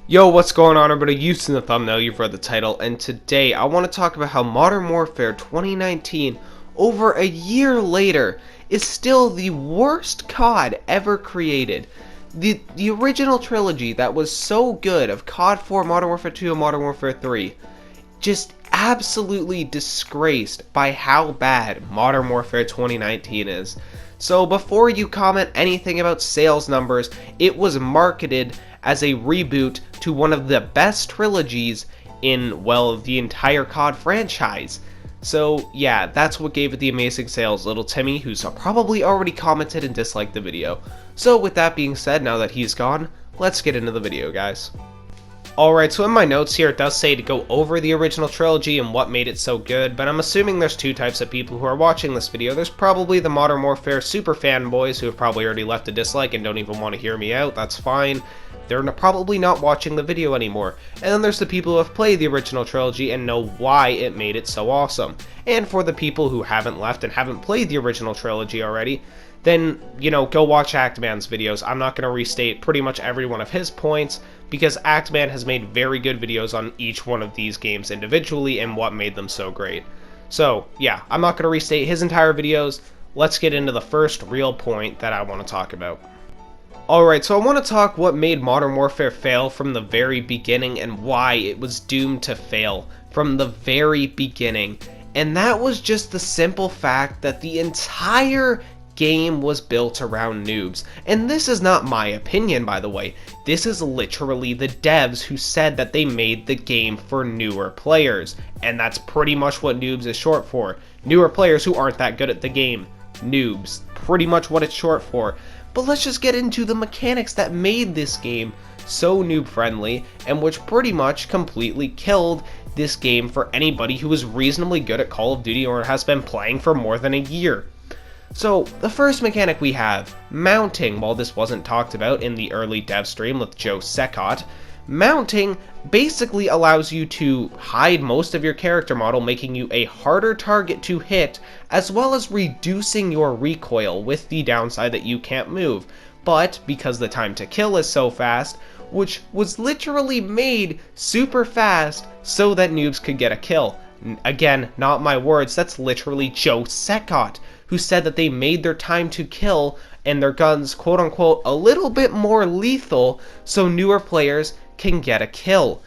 Yo, what's going on everybody? You've seen the thumbnail, you've read the title, and today I want to talk about how Modern Warfare 2019, over a year later, is still the worst COD ever created. The original trilogy that was so good of COD 4, Modern Warfare 2, and Modern Warfare 3, just absolutely disgraced by how bad Modern Warfare 2019 is. So before you comment anything about sales numbers, it was marketed as a reboot to one of the best trilogies in, well, the entire COD franchise. So yeah, that's what gave it the amazing sales, little Timmy, who's probably already commented and disliked the video. So with that being said, now that he's gone, let's get into the video, guys. Alright, so in my notes here it does say to go over the original trilogy and what made it so good, but I'm assuming there's two types of people who are watching this video. There's probably the Modern Warfare super fanboys who have probably already left a dislike and don't even want to hear me out, that's fine. They're probably not watching the video anymore. And then there's the people who have played the original trilogy and know why it made it so awesome. And for the people who haven't left and haven't played the original trilogy already, then, go watch Actman's videos. I'm not going to restate pretty much every one of his points, because Actman has made very good videos on each one of these games individually and what made them so great. So, yeah, I'm not going to restate his entire videos. Let's get into the first real point that I want to talk about. Alright, so I want to talk what made Modern Warfare fail from the very beginning and why it was doomed to fail from the very beginning. And that was just the simple fact that the entire game was built around noobs. And this is not my opinion, by the way. This is literally the devs who said that they made the game for newer players. And that's pretty much what noobs is short for. Newer players who aren't that good at the game. Noobs. Pretty much what it's short for. But let's just get into the mechanics that made this game so noob friendly and which pretty much completely killed this game for anybody who is reasonably good at Call of Duty or has been playing for more than a year. So, the first mechanic we have, mounting. While this wasn't talked about in the early dev stream with Joe Secott, mounting basically allows you to hide most of your character model, making you a harder target to hit, as well as reducing your recoil, with the downside that you can't move. But, because the time to kill is so fast, which was literally made super fast so that noobs could get a kill. Again, not my words, that's literally Joe Secott, who said that they made their time to kill and their guns quote-unquote a little bit more lethal so newer players can get a kill.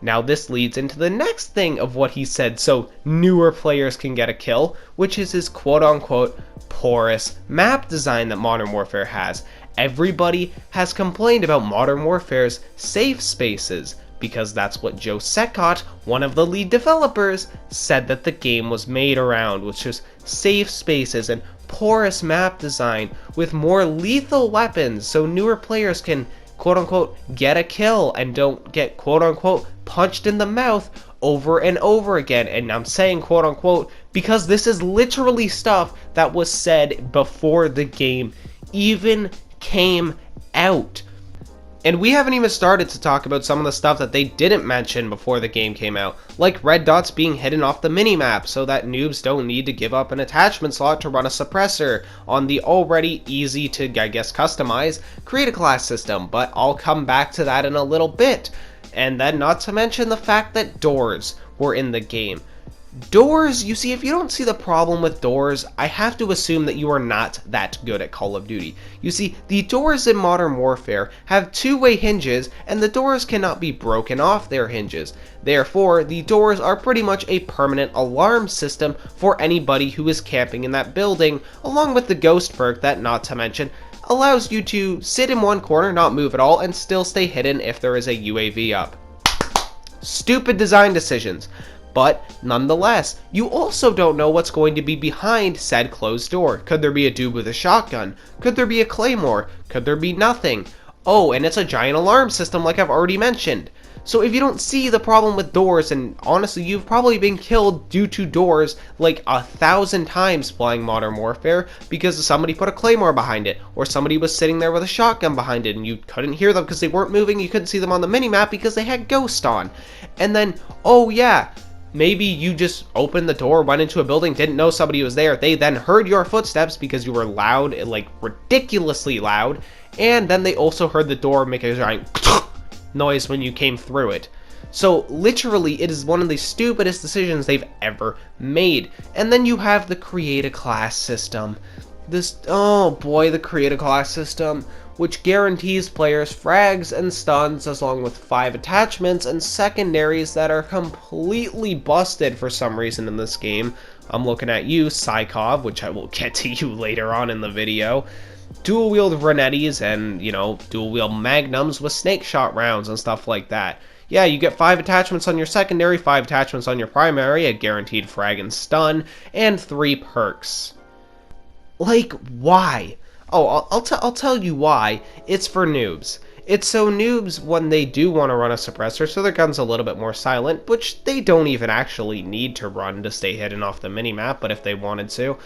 Now this leads into the next thing of what he said so newer players can get a kill, which is his quote-unquote porous map design that Modern Warfare has. Everybody has complained about Modern Warfare's safe spaces, because that's what Joe Secott, one of the lead developers, said that the game was made around, which is safe spaces and porous map design with more lethal weapons so newer players can quote-unquote get a kill and don't get quote-unquote punched in the mouth over and over again. And I'm saying quote-unquote because this is literally stuff that was said before the game even came out. And we haven't even started to talk about some of the stuff that they didn't mention before the game came out, like red dots being hidden off the minimap so that noobs don't need to give up an attachment slot to run a suppressor on the already easy to, I guess, customize create a class system, but I'll come back to that in a little bit. And then not to mention the fact that doors were in the game. Doors, you see, if you don't see the problem with doors, I have to assume that you are not that good at Call of Duty. You see, the doors in Modern Warfare have two-way hinges, and the doors cannot be broken off their hinges. Therefore, the doors are pretty much a permanent alarm system for anybody who is camping in that building, along with the ghost perk that, not to mention, allows you to sit in one corner, not move at all, and still stay hidden if there is a UAV up. Stupid design decisions. But nonetheless, you also don't know what's going to be behind said closed door. Could there be a dude with a shotgun? Could there be a claymore? Could there be nothing? Oh, and it's a giant alarm system like I've already mentioned. So if you don't see the problem with doors, and honestly you've probably been killed due to doors like 1,000 times playing Modern Warfare because somebody put a claymore behind it, or somebody was sitting there with a shotgun behind it and you couldn't hear them because they weren't moving, you couldn't see them on the minimap because they had ghost on. And then, oh yeah, maybe you just opened the door, went into a building, didn't know somebody was there. They then heard your footsteps because you were loud, like ridiculously loud. And then they also heard the door make a giant noise when you came through it. So literally, it is one of the stupidest decisions they've ever made. And then you have the create a class system. Oh boy, the create a class system, which guarantees players frags and stuns along with 5 attachments and secondaries that are completely busted for some reason in this game. I'm looking at you, Psykov, which I will get to you later on in the video. Dual-wield Renettis and, dual-wield Magnums with snake shot rounds and stuff like that. Yeah, you get 5 attachments on your secondary, 5 attachments on your primary, a guaranteed frag and stun, and 3 perks. Like, why? Oh, I'll tell you why. It's for noobs. It's so noobs, when they do want to run a suppressor, so their gun's a little bit more silent, which they don't even actually need to run to stay hidden off the minimap, but if they wanted to,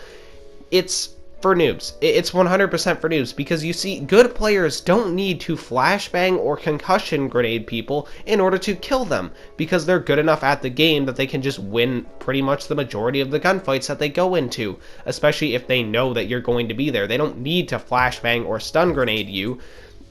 it's for noobs. It's 100% for noobs, because you see, good players don't need to flashbang or concussion grenade people in order to kill them, because they're good enough at the game that they can just win pretty much the majority of the gunfights that they go into, especially if they know that you're going to be there. They don't need to flashbang or stun grenade you,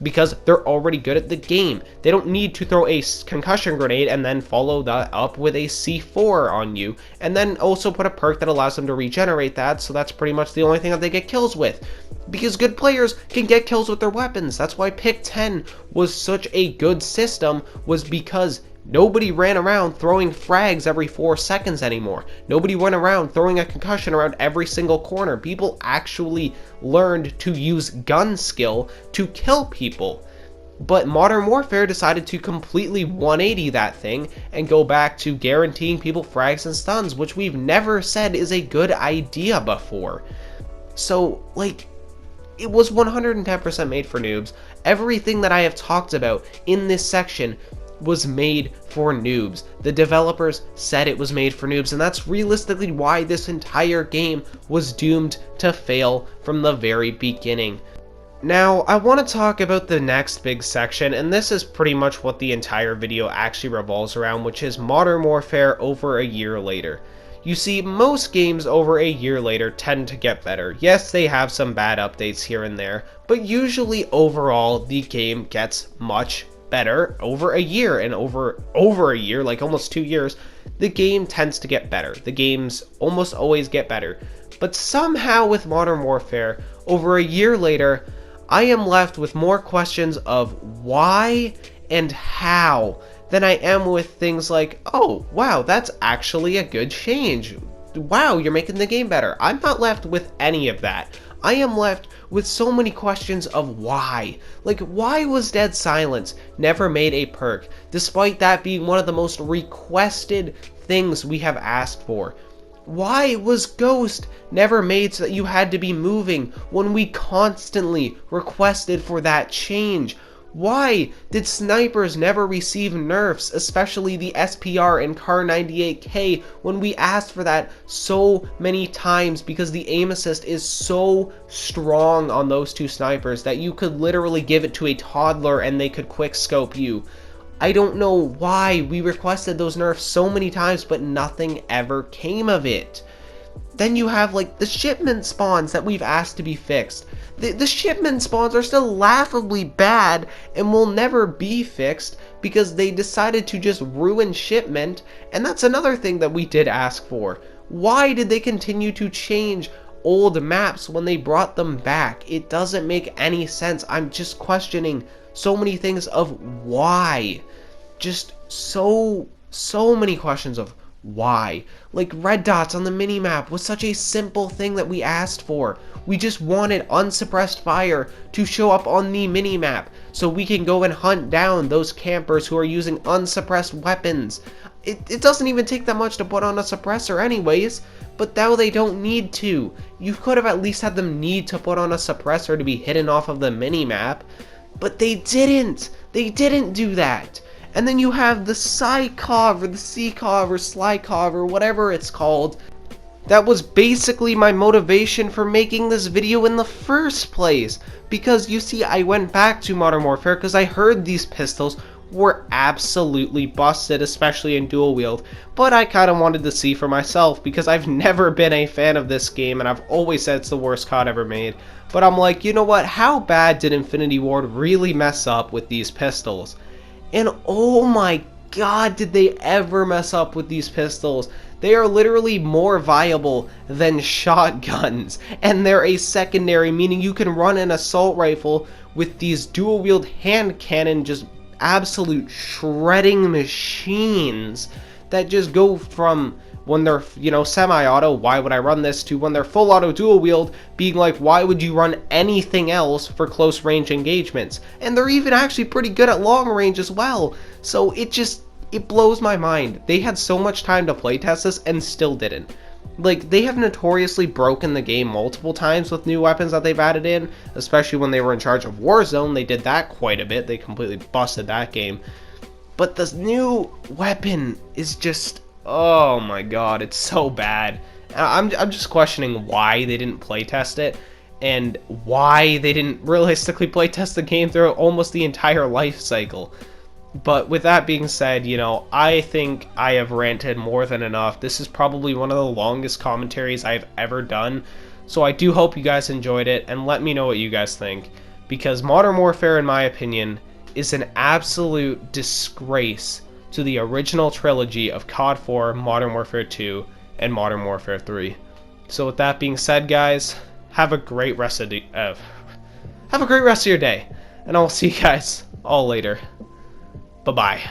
because they're already good at the game. They don't need to throw a concussion grenade and then follow that up with a C4 on you, and then also put a perk that allows them to regenerate that, so that's pretty much the only thing that they get kills with. Because good players can get kills with their weapons. That's why Pick 10 was such a good system, was because nobody ran around throwing frags every 4 seconds anymore. Nobody went around throwing a concussion around every single corner. People actually learned to use gun skill to kill people. But Modern Warfare decided to completely 180 that thing and go back to guaranteeing people frags and stuns, which we've never said is a good idea before. So, like, it was 110% made for noobs. Everything that I have talked about in this section was made for noobs. The developers said it was made for noobs, and that's realistically why this entire game was doomed to fail from the very beginning. Now, I want to talk about the next big section, and this is pretty much what the entire video actually revolves around, which is Modern Warfare over a year later. You see, most games over a year later tend to get better. Yes, they have some bad updates here and there, but usually overall the game gets much better over a year, and over a year, like almost 2 years, the game tends to get better. The games almost always get better. But somehow with Modern Warfare, over a year later, I am left with more questions of why and how than I am with things like, oh, wow, that's actually a good change. Wow, you're making the game better. I'm not left with any of that. I am left with so many questions of why. Like, why was Dead Silence never made a perk, despite that being one of the most requested things we have asked for? Why was Ghost never made so that you had to be moving when we constantly requested for that change? Why did snipers never receive nerfs, especially the SPR and Kar 98K, when we asked for that so many times, because the aim assist is so strong on those two snipers that you could literally give it to a toddler and they could quick scope you? I don't know why we requested those nerfs so many times, but nothing ever came of it. Then you have like the shipment spawns that we've asked to be fixed. The shipment spawns are still laughably bad and will never be fixed because they decided to just ruin shipment, and that's another thing that we did ask for. Why did they continue to change old maps when they brought them back? It doesn't make any sense. I'm just questioning so many things of why. Just so many questions of why. Like red dots on the minimap was such a simple thing that we asked for. We just wanted unsuppressed fire to show up on the minimap so we can go and hunt down those campers who are using unsuppressed weapons. It doesn't even take that much to put on a suppressor anyways, but now they don't need to. You could have at least had them need to put on a suppressor to be hidden off of the minimap, but they didn't. They didn't do that. And then you have the Psykov or the Seekov or Slykov or whatever it's called. That was basically my motivation for making this video in the first place. Because you see, I went back to Modern Warfare because I heard these pistols were absolutely busted, especially in dual wield. But I kind of wanted to see for myself because I've never been a fan of this game and I've always said it's the worst COD ever made. But I'm like, you know what, how bad did Infinity Ward really mess up with these pistols? And oh my god, did they ever mess up with these pistols. They are literally more viable than shotguns, and they're a secondary, meaning you can run an assault rifle with these dual-wield hand cannon, just absolute shredding machines that just go from when they're, semi-auto, why would I run this, to when they're full auto dual wield, being like, why would you run anything else for close range engagements? And they're even actually pretty good at long range as well. So it blows my mind. They had so much time to playtest this and still didn't. Like, they have notoriously broken the game multiple times with new weapons that they've added in, especially when they were in charge of Warzone. They did that quite a bit. They completely busted that game. But this new weapon is just, oh my god, it's so bad. I'm just questioning why they didn't playtest it, and why they didn't realistically playtest the game through almost the entire life cycle. But with that being said, I think I have ranted more than enough. This is probably one of the longest commentaries I've ever done, so I do hope you guys enjoyed it, and let me know what you guys think, because Modern Warfare, in my opinion, is an absolute disgrace to the original trilogy of COD 4, Modern Warfare 2, and Modern Warfare 3. So with that being said, guys, have a great rest of your day, and I'll see you guys all later. Bye-bye.